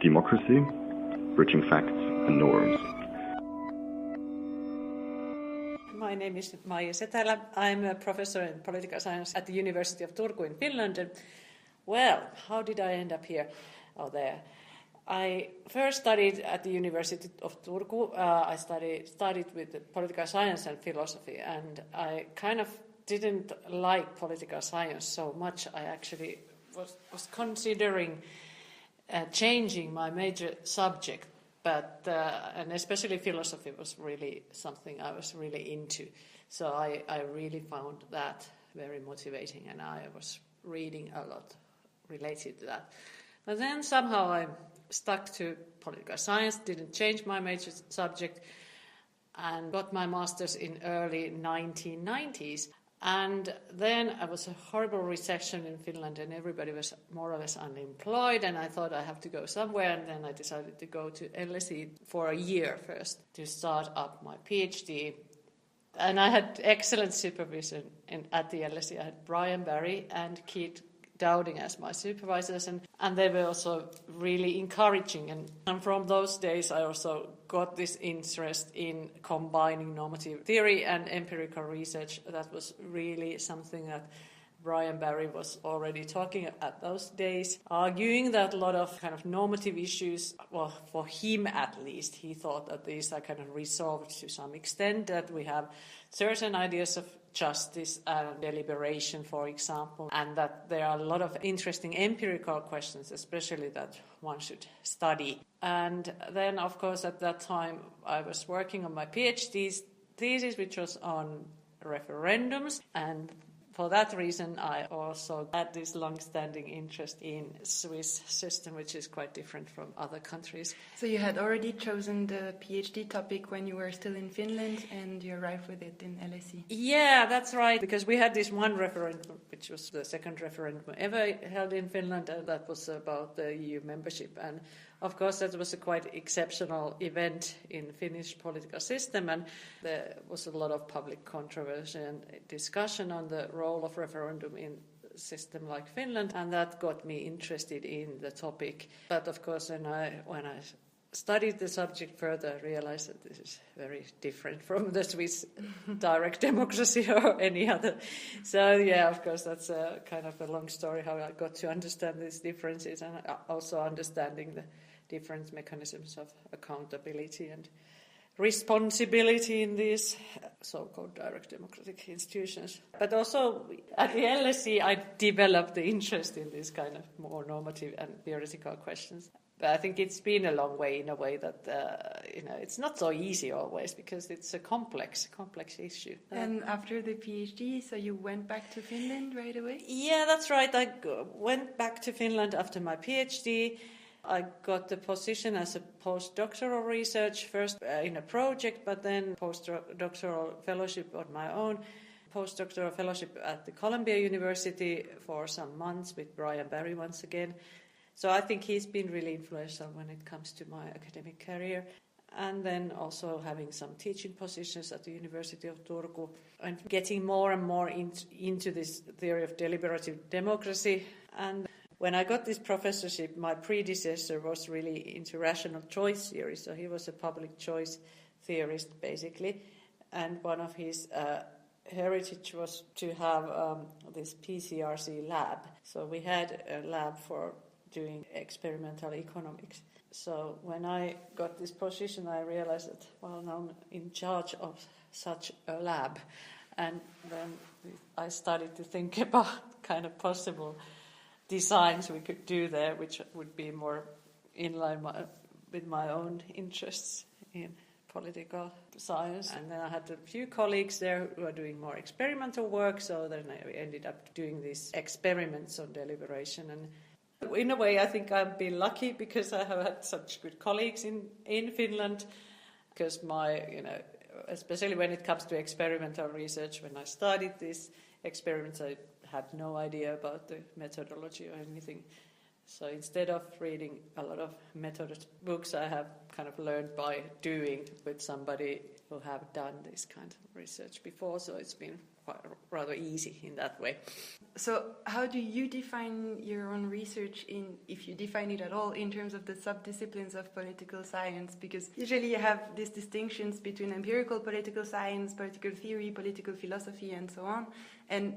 Democracy, Bridging Facts and Norms. My name is Maija Setälä. I'm a professor in political science at the University of Turku in Finland. And, well, how did I end up here or there? I first studied at the University of Turku. I studied with political science and philosophy, and I kind of didn't like political science so much. I actually was considering changing my major subject, but and especially philosophy was really something I was really into. So I really found that very motivating, and I was reading a lot related to that. But then somehow I stuck to political science, didn't change my major subject, and got my master's in early 1990s. And then there was a horrible recession in Finland, and everybody was more or less unemployed, and I thought I have to go somewhere, and then I decided to go to LSE for a year first to start up my PhD. And I had excellent supervision at the LSE. I had Brian Barry and Keith Dowding as my supervisors, and they were also really encouraging. And from those days, I also got this interest in combining normative theory and empirical research. That was really something that Brian Barry was already talking at those days, arguing that a lot of kind of normative issues, well, for him at least, he thought that these are kind of resolved to some extent, that we have certain ideas of justice and deliberation, for example, and that there are a lot of interesting empirical questions, especially that one should study. And then, of course, at that time, I was working on my PhD thesis, which was on referendums, and for that reason, I also had this long-standing interest in Swiss system, which is quite different from other countries. So you had already chosen the PhD topic when you were still in Finland, and you arrived with it in LSE? Yeah, that's right, because we had this one referendum, which was the second referendum ever held in Finland, and that was about the EU membership. And of course, that was a quite exceptional event in Finnish political system, and there was a lot of public controversy and discussion on the role of referendum in a system like Finland, and that got me interested in the topic. But of course, when I studied the subject further, I realized that this is very different from the Swiss direct democracy or any other. So yeah, of course, that's a kind of a long story how I got to understand these differences, and also understanding the different mechanisms of accountability and responsibility in these so-called direct democratic institutions. But also at the LSE, I developed the interest in these kind of more normative and theoretical questions. But I think it's been a long way in a way that, it's not so easy always because it's a complex issue. And after the PhD, so you went back to Finland right away? Yeah, that's right. I went back to Finland after my PhD. I got the position as a postdoctoral research, first in a project, but then postdoctoral fellowship on my own. Postdoctoral fellowship at the Columbia University for some months with Brian Barry once again. So I think he's been really influential when it comes to my academic career. And then also having some teaching positions at the University of Turku and getting more and more into this theory of deliberative democracy. And when I got this professorship, my predecessor was really into rational choice theory, so he was a public choice theorist, basically. And one of his heritage was to have this PCRC lab. So we had a lab for doing experimental economics. So when I got this position, I realized that, well, now I'm in charge of such a lab. And then I started to think about kind of possible designs we could do there, which would be more in line with my own interests in political science. And then I had a few colleagues there who are doing more experimental work, so then I ended up doing these experiments on deliberation. And in a way, I think I've been lucky because I have had such good colleagues in Finland, because especially when it comes to experimental research, when I started these experiments, I had no idea about the methodology or anything. So instead of reading a lot of method books, I have kind of learned by doing with somebody who have done this kind of research before. So it's been rather easy in that way. So how do you define your own research, if you define it at all, in terms of the subdisciplines of political science? Because usually you have these distinctions between empirical political science, political theory, political philosophy, and so on. And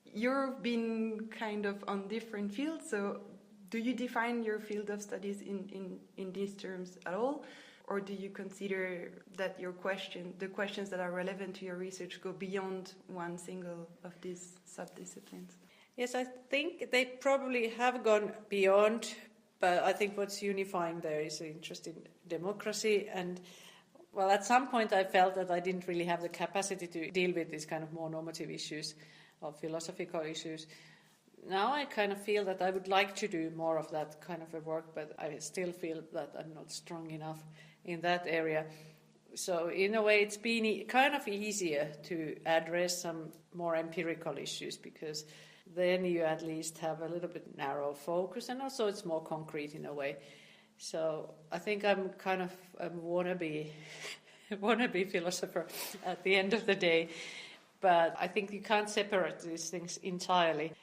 you've been kind of on different fields, so do you define your field of studies in these terms at all? Or do you consider that the questions that are relevant to your research go beyond one single of these subdisciplines? Yes, I think they probably have gone beyond, but I think what's unifying there is the interest in democracy. And, well, at some point I felt that I didn't really have the capacity to deal with these kind of more normative issues or philosophical issues. Now I kind of feel that I would like to do more of that kind of a work, but I still feel that I'm not strong enough in that area. So in a way it's been kind of easier to address some more empirical issues, because then you at least have a little bit narrow focus, and also it's more concrete in a way. So I think I'm kind of a wannabe philosopher at the end of the day, but I think you can't separate these things entirely.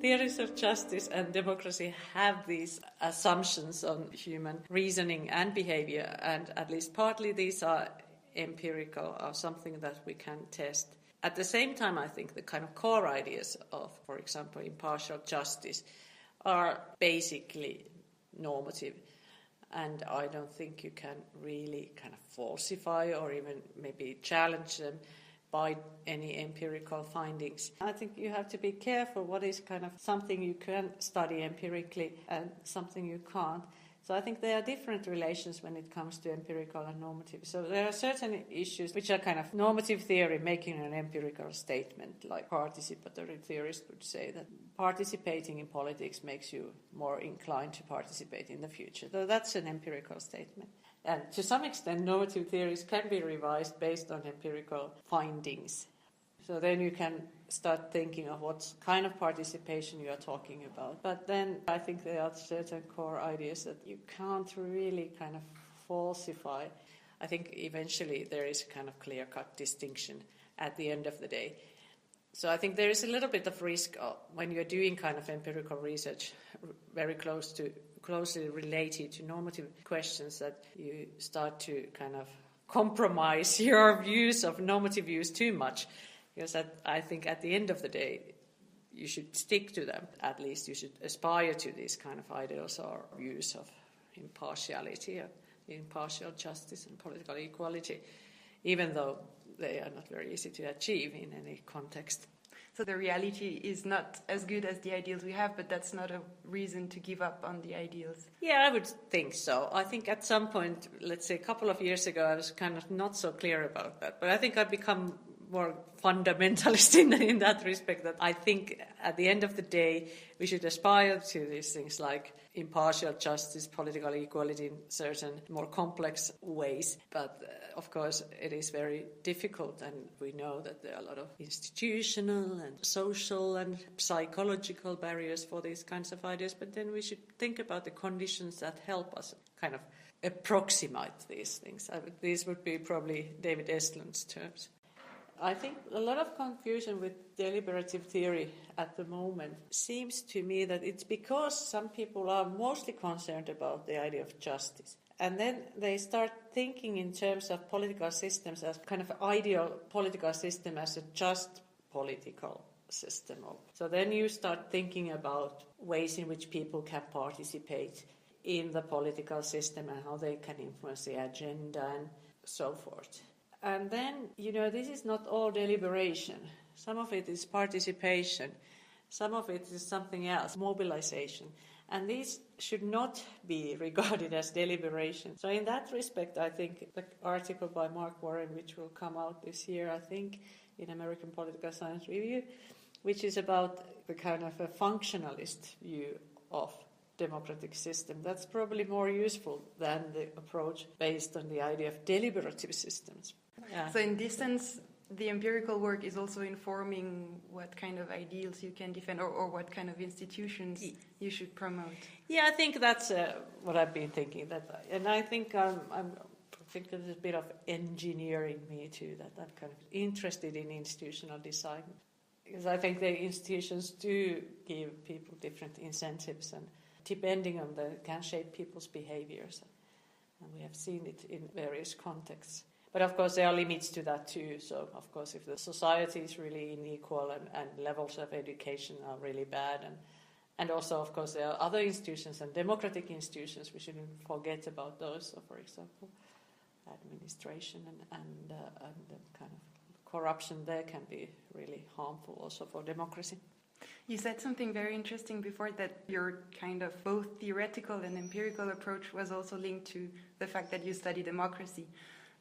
Theories of justice and democracy have these assumptions on human reasoning and behavior, and at least partly these are empirical, or something that we can test. At the same time, I think the kind of core ideas of, for example, impartial justice are basically normative, and I don't think you can really kind of falsify or even maybe challenge them by any empirical findings. I think you have to be careful what is kind of something you can study empirically and something you can't. So I think there are different relations when it comes to empirical and normative. So there are certain issues which are kind of normative theory making an empirical statement, like participatory theorists would say that participating in politics makes you more inclined to participate in the future. So that's an empirical statement. And to some extent, normative theories can be revised based on empirical findings. So then you can start thinking of what kind of participation you are talking about. But then I think there are certain core ideas that you can't really kind of falsify. I think eventually there is a kind of clear-cut distinction at the end of the day. So I think there is a little bit of risk when you're doing kind of empirical research very closely related to normative questions, that you start to kind of compromise your views of normative views too much. Because I think at the end of the day, you should stick to them. At least you should aspire to these kind of ideals or views of impartiality, impartial justice and political equality, even though they are not very easy to achieve in any context. So the reality is not as good as the ideals we have, but that's not a reason to give up on the ideals. Yeah, I would think so. I think at some point, let's say a couple of years ago, I was kind of not so clear about that. But I think I've become more fundamentalist in that respect, that I think at the end of the day we should aspire to these things like impartial justice, political equality in certain more complex ways. But of course it is very difficult, and we know that there are a lot of institutional and social and psychological barriers for these kinds of ideas. But then we should think about the conditions that help us kind of approximate these things. These would be probably David Estlund's terms. I think a lot of confusion with deliberative theory at the moment seems to me that it's because some people are mostly concerned about the idea of justice. And then they start thinking in terms of political systems as kind of ideal political system as a just political system. So then you start thinking about ways in which people can participate in the political system and how they can influence the agenda and so forth. And then, this is not all deliberation. Some of it is participation. Some of it is something else, mobilization. And these should not be regarded as deliberation. So in that respect, I think the article by Mark Warren, which will come out this year, I think, in American Political Science Review, which is about the kind of a functionalist view of democratic system. That's probably more useful than the approach based on the idea of deliberative systems. Yeah. So in this sense, the empirical work is also informing what kind of ideals you can defend or what kind of institutions you should promote. Yeah, I think that's what I've been thinking. And I think I'm think there's a bit of engineering me too, that I'm kind of interested in institutional design. Because I think the institutions do give people different incentives, and depending on can shape people's behaviors. And we have seen it in various contexts. But of course there are limits to that too. So of course if the society is really unequal and levels of education are really bad, and also of course there are other institutions and democratic institutions, we shouldn't forget about those. So for example, administration and the kind of corruption there can be really harmful also for democracy. You said something very interesting before, that your kind of both theoretical and empirical approach was also linked to the fact that you study democracy.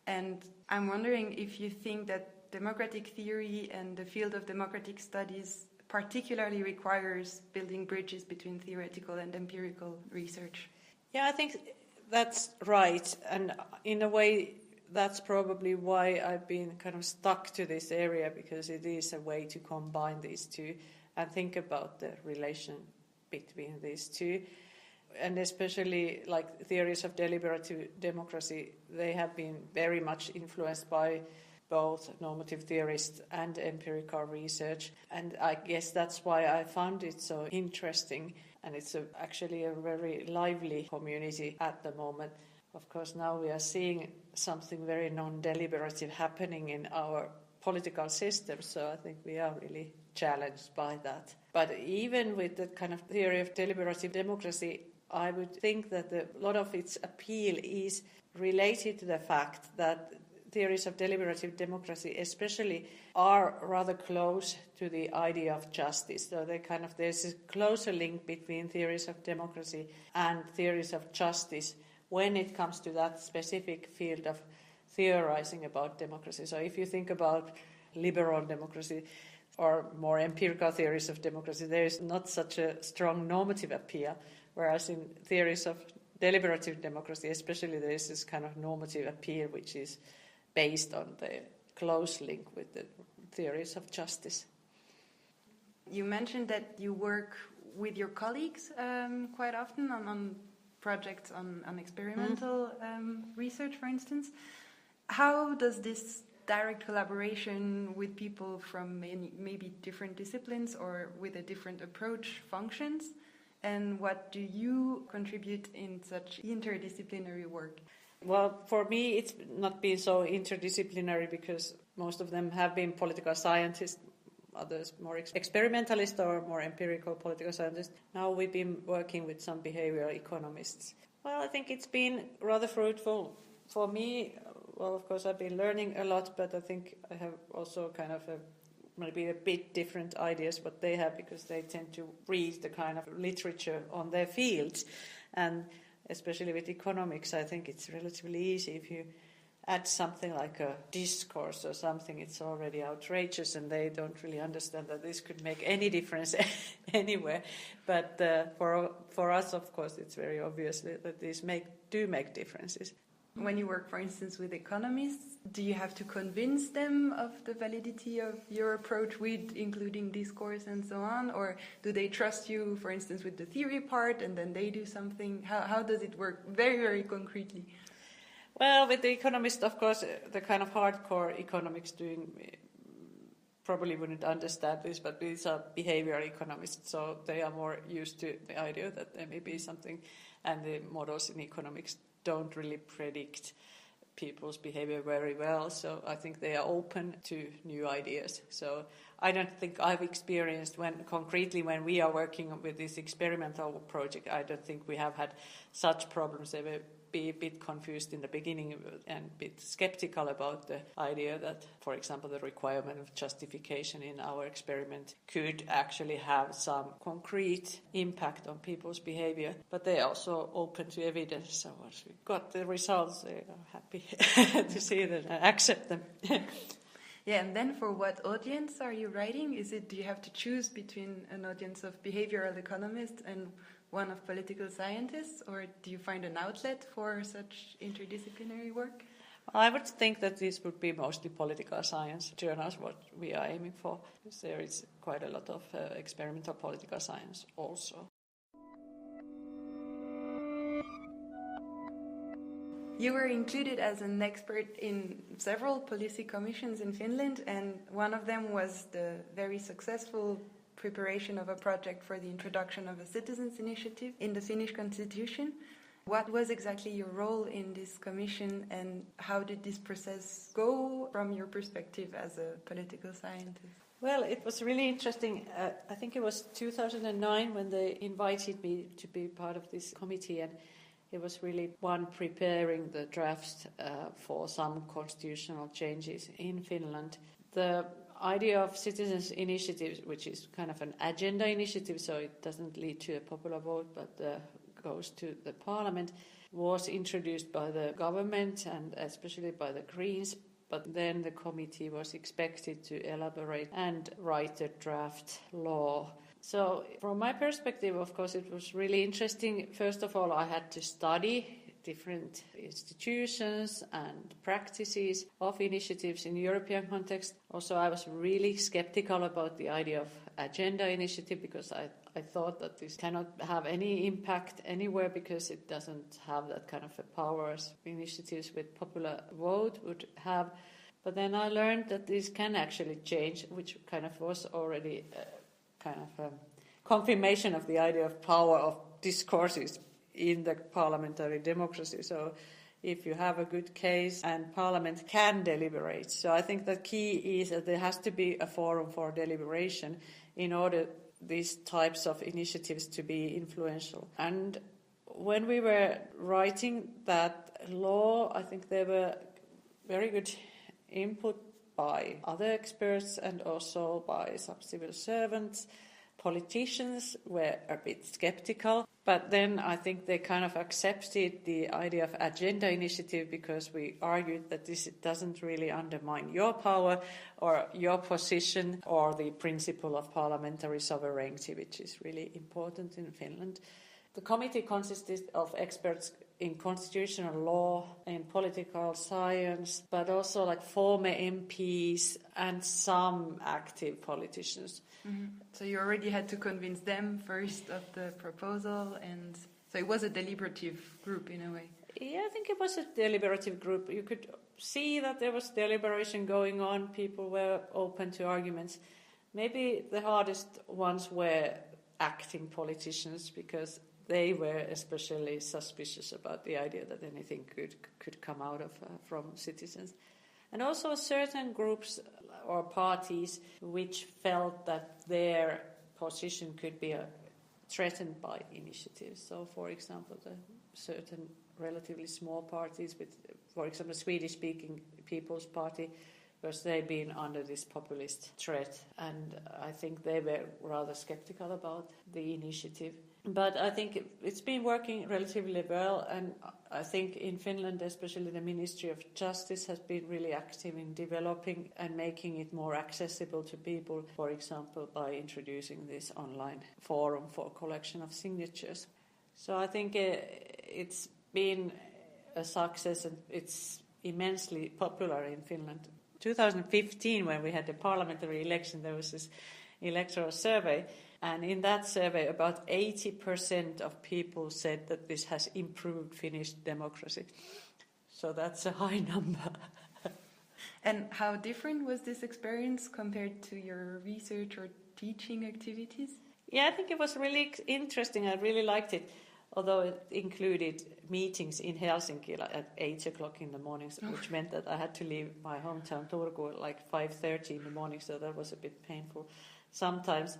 And I'm wondering if you think that democratic theory and the field of democratic studies particularly requires building bridges between theoretical and empirical research. Yeah, I think that's right. And in a way, that's probably why I've been kind of stuck to this area, because it is a way to combine these two and think about the relation between these two. And especially like theories of deliberative democracy, they have been very much influenced by both normative theorists and empirical research. And I guess that's why I found it so interesting. And it's actually a very lively community at the moment. Of course, now we are seeing something very non-deliberative happening in our political system. So I think we are really challenged by that. But even with the kind of theory of deliberative democracy, I would think that a lot of its appeal is related to the fact that theories of deliberative democracy especially are rather close to the idea of justice. So there's a closer link between theories of democracy and theories of justice when it comes to that specific field of theorizing about democracy. So if you think about liberal democracy or more empirical theories of democracy, there is not such a strong normative appeal. Whereas in theories of deliberative democracy, especially, there is this kind of normative appeal which is based on the close link with the theories of justice. You mentioned that you work with your colleagues quite often on projects on experimental research, for instance. How does this direct collaboration with people from maybe different disciplines or with a different approach functions? And what do you contribute in such interdisciplinary work? Well, for me, it's not been so interdisciplinary because most of them have been political scientists, others more experimentalist or more empirical political scientists. Now we've been working with some behavioral economists. Well, I think it's been rather fruitful. For me, well, of course, I've been learning a lot, but I think I have also kind of maybe a bit different ideas what they have, because they tend to read the kind of literature on their fields. And especially with economics, I think it's relatively easy. If you add something like a discourse or something, it's already outrageous and they don't really understand that this could make any difference anywhere. But for us, of course, it's very obvious that these do make differences. When you work, for instance, with economists, do you have to convince them of the validity of your approach with including discourse and so on? Or do they trust you, for instance, with the theory part and then they do something? How does it work very, very concretely? Well, with the economist, of course, the kind of hardcore economics doing probably wouldn't understand this, but these are behavioral economists, so they are more used to the idea that there may be something, and the models in economics don't really predict people's behavior very well, so I think they are open to new ideas. So I don't think I've experienced when we are working with this experimental project, I don't think we have had such problems. They will be a bit confused in the beginning and a bit skeptical about the idea that, for example, the requirement of justification in our experiment could actually have some concrete impact on people's behavior. But they are also open to evidence. So once we got the results, they are happy to see them and accept them. Yeah, and then for what audience are you writing? Do you have to choose between an audience of behavioral economists and one of political scientists, or do you find an outlet for such interdisciplinary work? I would think that this would be mostly political science journals, what we are aiming for, because there is quite a lot of experimental political science also. You were included as an expert in several policy commissions in Finland, and one of them was the very successful preparation of a project for the introduction of a citizens' initiative in the Finnish constitution. What was exactly your role in this commission, and how did this process go from your perspective as a political scientist? Well, it was really interesting. I think it was 2009 when they invited me to be part of this committee, and it was really one preparing the drafts for some constitutional changes in Finland. The idea of citizens' initiatives, which is kind of an agenda initiative, so it doesn't lead to a popular vote, but goes to the parliament, was introduced by the government and especially by the Greens. But then the committee was expected to elaborate and write a draft law. So from my perspective, of course, it was really interesting. First of all, I had to study different institutions and practices of initiatives in European context. Also, I was really skeptical about the idea of agenda initiative because I thought that this cannot have any impact anywhere because it doesn't have that kind of a power as initiatives with popular vote would have. But then I learned that this can actually change, which kind of was already kind of a confirmation of the idea of power of discourses in the parliamentary democracy. So if you have a good case and parliament can deliberate. So I think the key is that there has to be a forum for deliberation in order these types of initiatives to be influential. And when we were writing that law, I think there were very good input by other experts and also by some civil servants. Politicians were a bit skeptical, but then I think they kind of accepted the idea of agenda initiative because we argued that this doesn't really undermine your power or your position or the principle of parliamentary sovereignty, which is really important in Finland. The committee consisted of experts in constitutional law, in political science, but also like former MPs and some active politicians. Mm-hmm. So you already had to convince them first of the proposal, and so it was a deliberative group in a way. Yeah, I think it was a deliberative group. You could see that there was deliberation going on. People were open to arguments. Maybe the hardest ones were acting politicians because they were especially suspicious about the idea that anything could come out of from citizens. And also certain groups or parties which felt that their position could be threatened by initiatives. So, for example, the certain relatively small parties with, for example, Swedish-speaking People's Party, because they've been under this populist threat. And I think they were rather skeptical about the initiative. But I think it's been working relatively well, and I think in Finland, especially the Ministry of Justice has been really active in developing and making it more accessible to people, for example, by introducing this online forum for collection of signatures. So I think it's been a success and it's immensely popular in Finland. 2015, when we had the parliamentary election, there was this electoral survey. And in that survey, about 80% of people said that this has improved Finnish democracy. So that's a high number. And how different was this experience compared to your research or teaching activities? Yeah, I think it was really interesting. I really liked it, although it included meetings in Helsinki at 8 o'clock in the morning, which meant that I had to leave my hometown Turku at like 5:30 in the morning, so that was a bit painful sometimes.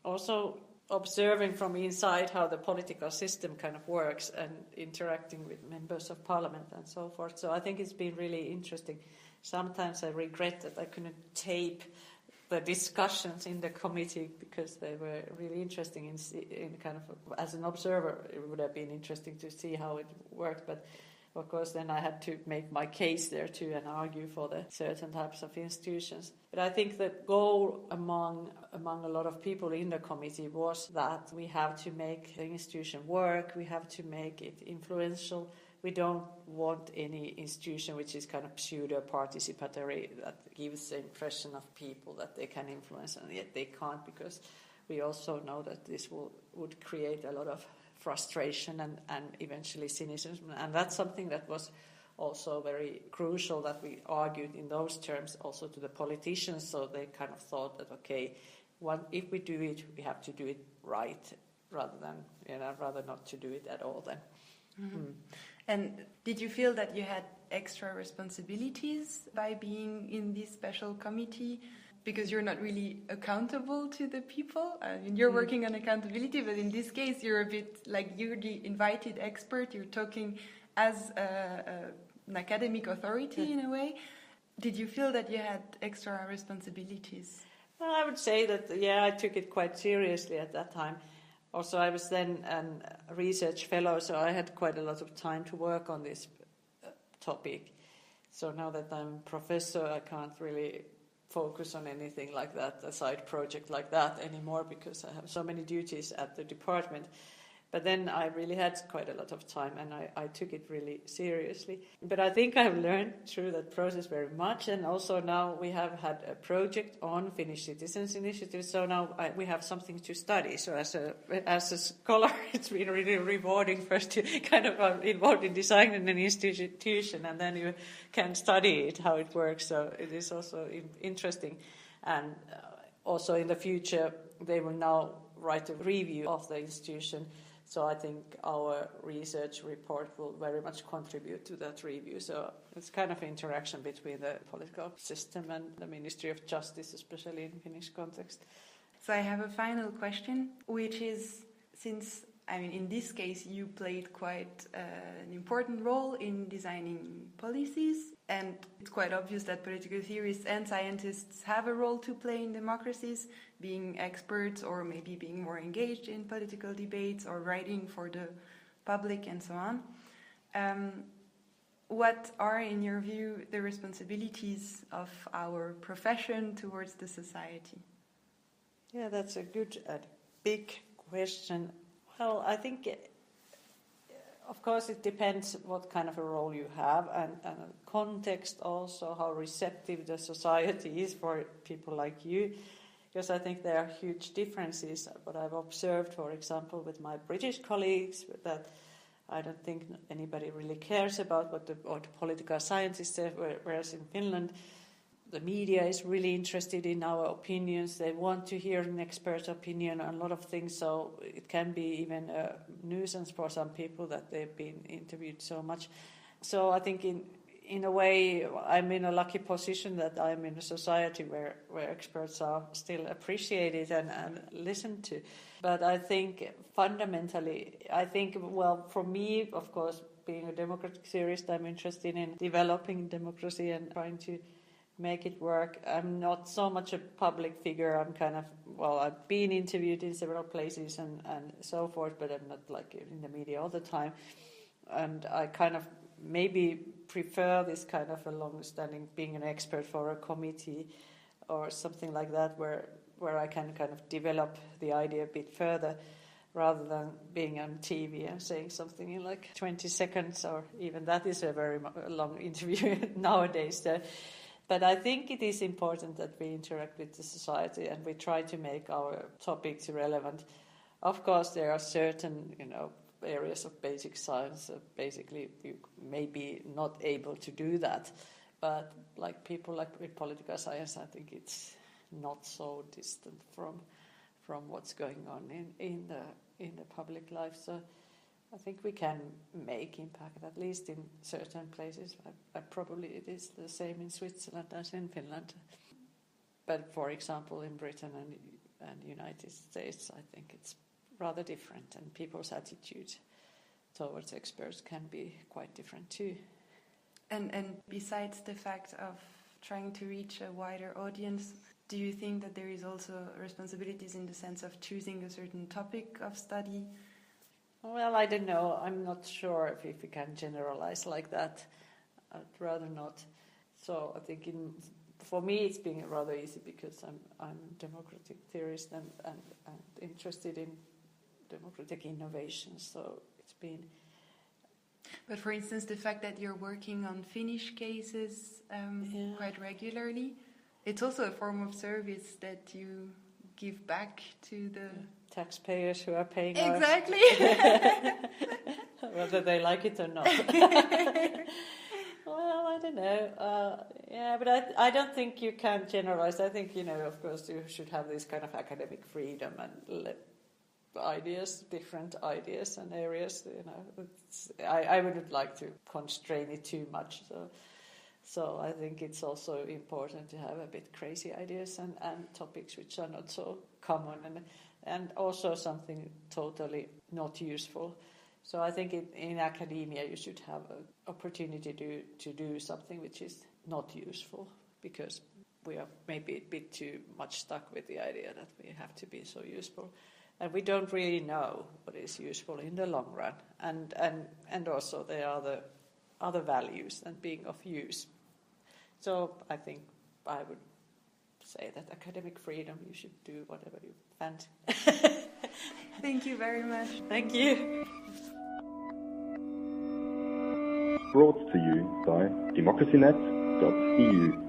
Also observing from inside how the political system kind of works and interacting with members of parliament and so forth. So I think it's been really interesting. Sometimes I regret that I couldn't tape the discussions in the committee because they were really interesting in kind of, as an observer, it would have been interesting to see how it worked. But of course, then I had to make my case there too and argue for the certain types of institutions. But I think the goal among a lot of people in the committee was that we have to make the institution work, we have to make it influential. We don't want any institution which is kind of pseudo-participatory that gives the impression of people that they can influence, and yet they can't, because we also know that this would create a lot of frustration and eventually cynicism. And that's something that was also very crucial that we argued in those terms also to the politicians. So they kind of thought that, okay, if we do it, we have to do it right, rather not to do it at all then. Mm-hmm. And did you feel that you had extra responsibilities by being in this special committee? Because you're not really accountable to the people. I mean, you're working on accountability, but in this case, you're a bit like you're the invited expert. You're talking as an academic authority in a way. Did you feel that you had extra responsibilities? Well, I would say that, I took it quite seriously at that time. Also, I was then a research fellow, so I had quite a lot of time to work on this topic. So now that I'm a professor, I can't really focus on anything like that, a side project like that anymore, because I have so many duties at the department. But then I really had quite a lot of time, and I took it really seriously. But I think I've learned through that process very much, and also now we have had a project on Finnish Citizens Initiative, so now we have something to study. So as a scholar, it's been really rewarding first to kind of involved in designing an institution, and then you can study it, how it works. So it is also interesting. And also in the future, they will now write a review of the institution. So I think our research report will very much contribute to that review. So it's kind of interaction between the political system and the Ministry of Justice, especially in Finnish context. So I have a final question, which is, since, in this case, you played quite an important role in designing policies, and it's quite obvious that political theorists and scientists have a role to play in democracies, being experts or maybe being more engaged in political debates or writing for the public and so on. What are, in your view, the responsibilities of our profession towards the society? Yeah, that's a good and big question. Well, I think, of course, it depends what kind of a role you have and context also, how receptive the society is for people like you. Because I think there are huge differences. What I've observed, for example, with my British colleagues, that I don't think anybody really cares about what the political scientists say, whereas in Finland, the media is really interested in our opinions. They want to hear an expert opinion on a lot of things, so it can be even a nuisance for some people that they've been interviewed so much. So I think in a way, I'm in a lucky position that I'm in a society where experts are still appreciated and listened to. But I think fundamentally, for me, of course, being a democratic theorist, I'm interested in developing democracy and trying to make it work. I'm not so much a public figure. I'm kind of, I've been interviewed in several places and so forth, but I'm not like in the media all the time. And I kind of maybe prefer this kind of a long-standing being an expert for a committee or something like that, where I can kind of develop the idea a bit further rather than being on TV and saying something in like 20 seconds, or even that is a very long interview nowadays. But I think it is important that we interact with the society and we try to make our topics relevant. Of course, there are certain, areas of basic science that basically you may be not able to do that. But like people like with political science, I think it's not so distant from what's going on in the public life. So I think we can make impact, at least in certain places. Probably it is the same in Switzerland as in Finland. But for example, in Britain and United States, I think it's rather different, and people's attitude towards experts can be quite different too. And besides the fact of trying to reach a wider audience, do you think that there is also responsibilities in the sense of choosing a certain topic of study? Well, I don't know. I'm not sure if we can generalize like that. I'd rather not. So I think for me it's been rather easy because I'm a democratic theorist and interested in democratic innovation. So it's been. But for instance, the fact that you're working on Finnish cases quite regularly, it's also a form of service that you give back to the taxpayers who are paying exactly whether they like it or not. Well, I don't know. Yeah, but I don't think you can generalize. I think, of course, you should have this kind of academic freedom and let different ideas and areas, I wouldn't like to constrain it too much. So I think it's also important to have a bit crazy ideas and topics which are not so common and also something totally not useful. So I think in academia you should have an opportunity to do something which is not useful, because we are maybe a bit too much stuck with the idea that we have to be so useful. And we don't really know what is useful in the long run. And also there are the other values than being of use. So I think I would say that academic freedom, you should do whatever you fancy. Thank you very much. Thank you. Brought to you by democracynet.eu.